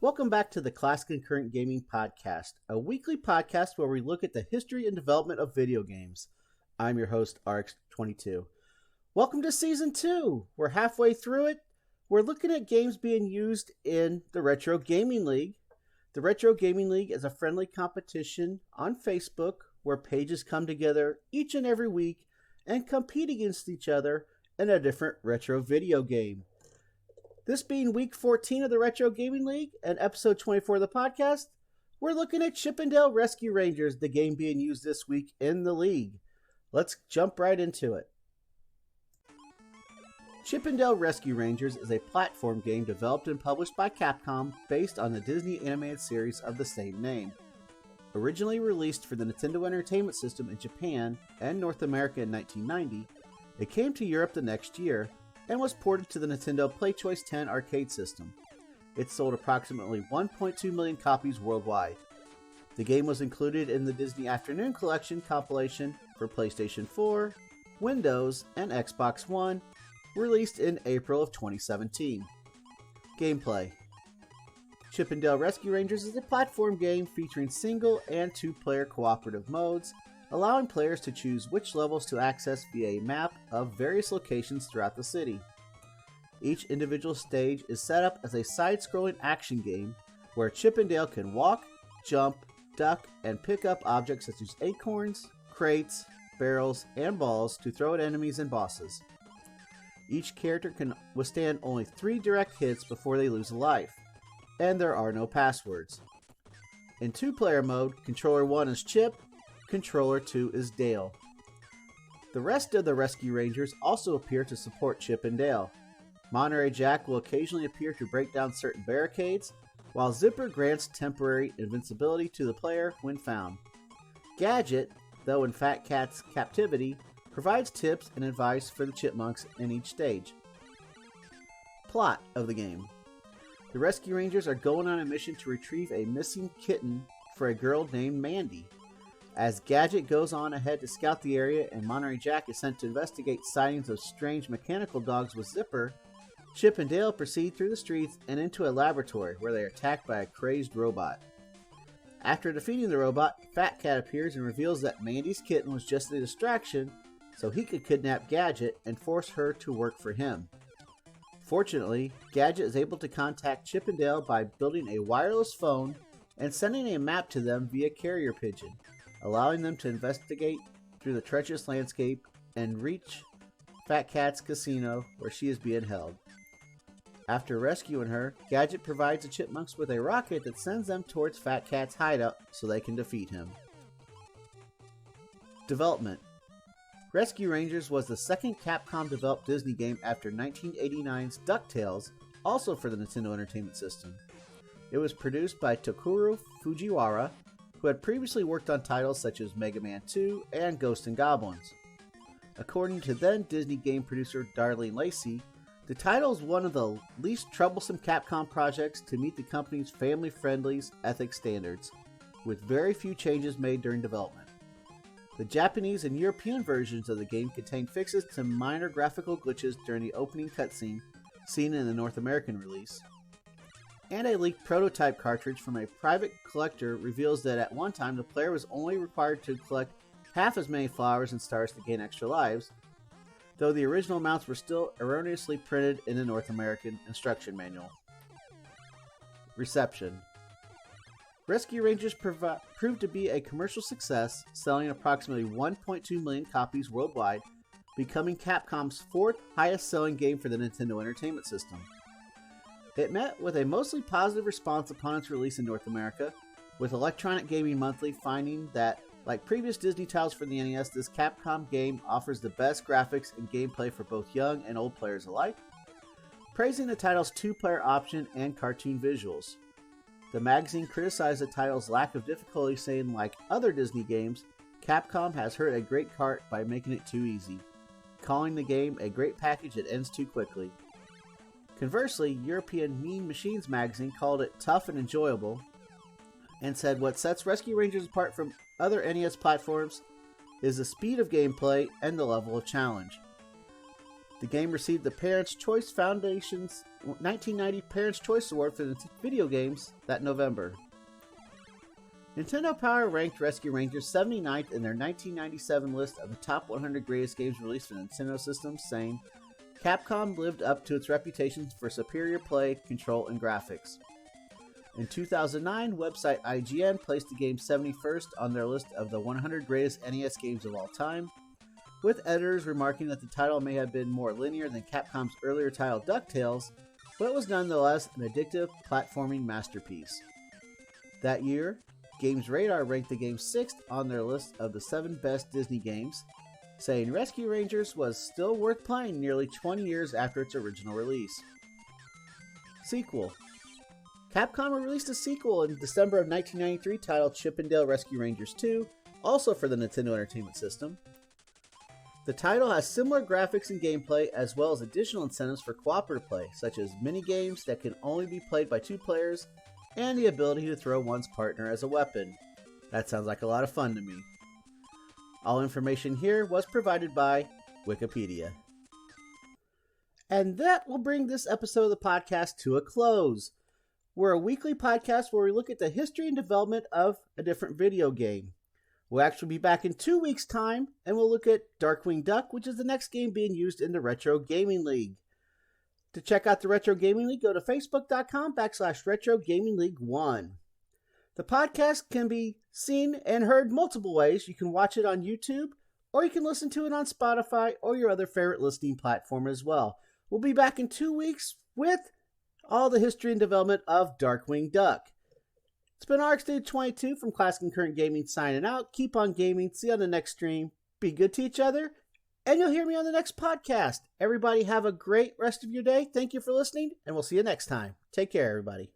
Welcome back to the Classic and Current Gaming Podcast, a weekly podcast where we look at the history and development of video games. I'm your host, E14. Welcome to Season 2. We're halfway through it. We're looking at games being used in the Retro Gaming League. The Retro Gaming League is a friendly competition on Facebook where pages come together each and every week and compete against each other in a different retro video game. This being week 14 of the Retro Gaming League and episode 24 of the podcast, we're looking at Chip 'n Dale Rescue Rangers, the game being used this week in the league. Let's jump right into it. Chip 'n Dale Rescue Rangers is a platform game developed and published by Capcom based on the Disney animated series of the same name. Originally released for the Nintendo Entertainment System in Japan and North America in 1990, it came to Europe the next year and was ported to the Nintendo PlayChoice 10 arcade system. It sold approximately 1.2 million copies worldwide. The game was included in the Disney Afternoon Collection compilation for PlayStation 4, Windows, and Xbox One, released in April of 2017. Gameplay. Chip 'n Dale Rescue Rangers is a platform game featuring single and two-player cooperative modes, allowing players to choose which levels to access via a map of various locations throughout the city. Each individual stage is set up as a side-scrolling action game where Chip 'n Dale can walk, jump, duck, and pick up objects such as acorns, crates, barrels, and balls to throw at enemies and bosses. Each character can withstand only 3 direct hits before they lose a life, and there are no passwords. In two-player mode, Controller 1 is Chip, Controller 2 is Dale. The rest of the Rescue Rangers also appear to support Chip 'n Dale. Monterey Jack will occasionally appear to break down certain barricades, while Zipper grants temporary invincibility to the player when found. Gadget, though in Fat Cat's captivity, provides tips and advice for the Chipmunks in each stage. Plot of the game. The Rescue Rangers are going on a mission to retrieve a missing kitten for a girl named Mandy. As Gadget goes on ahead to scout the area and Monterey Jack is sent to investigate sightings of strange mechanical dogs with Zipper, Chip and Dale proceed through the streets and into a laboratory where they are attacked by a crazed robot. After defeating the robot, Fat Cat appears and reveals that Mandy's kitten was just a distraction so he could kidnap Gadget and force her to work for him. Fortunately, Gadget is able to contact Chip and Dale by building a wireless phone and sending a map to them via carrier pigeon, allowing them to investigate through the treacherous landscape and reach Fat Cat's casino where she is being held. After rescuing her, Gadget provides the Chipmunks with a rocket that sends them towards Fat Cat's hideout so they can defeat him. Development. Rescue Rangers was the second Capcom-developed Disney game after 1989's DuckTales, also for the Nintendo Entertainment System. It was produced by Toshiro Fujiwara, who had previously worked on titles such as Mega Man 2 and Ghosts and Goblins. According to then Disney game producer Darlene Lacey, the title is one of the least troublesome Capcom projects to meet the company's family-friendly ethics standards, with very few changes made during development. The Japanese and European versions of the game contain fixes to minor graphical glitches during the opening cutscene seen in the North American release, and a leaked prototype cartridge from a private collector reveals that at one time the player was only required to collect half as many flowers and stars to gain extra lives, though the original amounts were still erroneously printed in the North American instruction manual. Reception. Rescue Rangers proved to be a commercial success, selling approximately 1.2 million copies worldwide, becoming Capcom's 4th highest-selling game for the Nintendo Entertainment System. It met with a mostly positive response upon its release in North America, with Electronic Gaming Monthly finding that, like previous Disney titles for the NES, this Capcom game offers the best graphics and gameplay for both young and old players alike, praising the title's two-player option and cartoon visuals. The magazine criticized the title's lack of difficulty, saying, like other Disney games, Capcom has hurt a great cart by making it too easy, calling the game a great package that ends too quickly. Conversely, European Mean Machines magazine called it tough and enjoyable, and said what sets Rescue Rangers apart from other NES platforms is the speed of gameplay and the level of challenge. The game received the Parents' Choice Foundation's 1990 Parents' Choice Award for the video games that November. Nintendo Power ranked Rescue Rangers 79th in their 1997 list of the top 100 greatest games released for Nintendo systems, saying, Capcom lived up to its reputation for superior play, control, and graphics. In 2009, website IGN placed the game 71st on their list of the 100 greatest NES games of all time, with editors remarking that the title may have been more linear than Capcom's earlier title DuckTales, but it was nonetheless an addictive platforming masterpiece. That year, Games Radar ranked the game 6th on their list of the 7 best Disney games, saying Rescue Rangers was still worth playing nearly 20 years after its original release. Sequel. Capcom released a sequel in December of 1993 titled Chip 'n Dale Rescue Rangers 2, also for the Nintendo Entertainment System. The title has similar graphics and gameplay, as well as additional incentives for cooperative play, such as mini-games that can only be played by 2 players, and the ability to throw one's partner as a weapon. That sounds like a lot of fun to me. All information here was provided by Wikipedia. And that will bring this episode of the podcast to a close. We're a weekly podcast where we look at the history and development of a different video game. We'll actually be back in 2 weeks' time, and we'll look at Darkwing Duck, which is the next game being used in the Retro Gaming League. To check out the Retro Gaming League, go to facebook.com/Retro Gaming League 1. The podcast can be seen and heard multiple ways. You can watch it on YouTube, or you can listen to it on Spotify or your other favorite listening platform as well. We'll be back in 2 weeks with all the history and development of Darkwing Duck. It's been RxDude22 from Classic and Current Gaming signing out. Keep on gaming. See you on the next stream. Be good to each other. And you'll hear me on the next podcast. Everybody have a great rest of your day. Thank you for listening, and we'll see you next time. Take care, everybody.